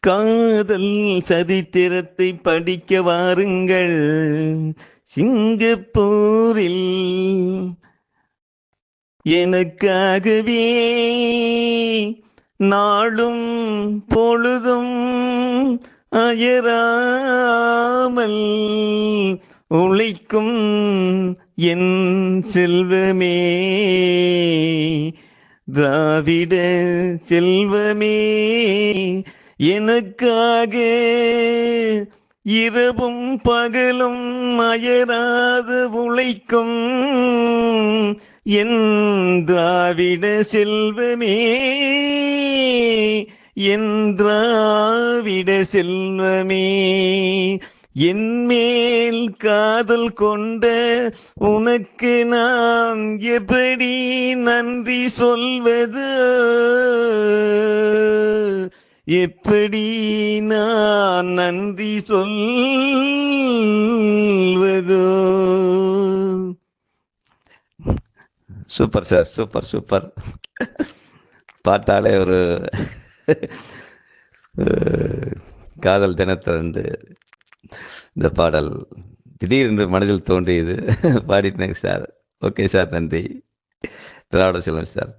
காதல் சரித்திரத்தை படிக்க வாருங்கள். சிங்கப்பூரில் எனக்காகவே நாளும் பொழுதும் அயராமல் உழைக்கும் என் செல்வமே, திராவிட செல்வமே, எனக்காக இரவும் பகலும் அயராது உழைக்கும் என் திராவிட செல்வமே, என் திராவிட செல்வமே. என் மேல் காதல் கொண்ட உனக்கு நான் எப்படி நன்றி சொல்வது, எப்படி நான் நன்றி சொல்வதோ? Super sir, super super. பாட்டாலே ஒரு காதல் தினத்தன்று இந்த பாடல் திடீரென்று மனதில் தோன்றியது, பாடிட்டேன் சார். ஓகே சார், நன்றி. திராவிட செல்வம் சார்.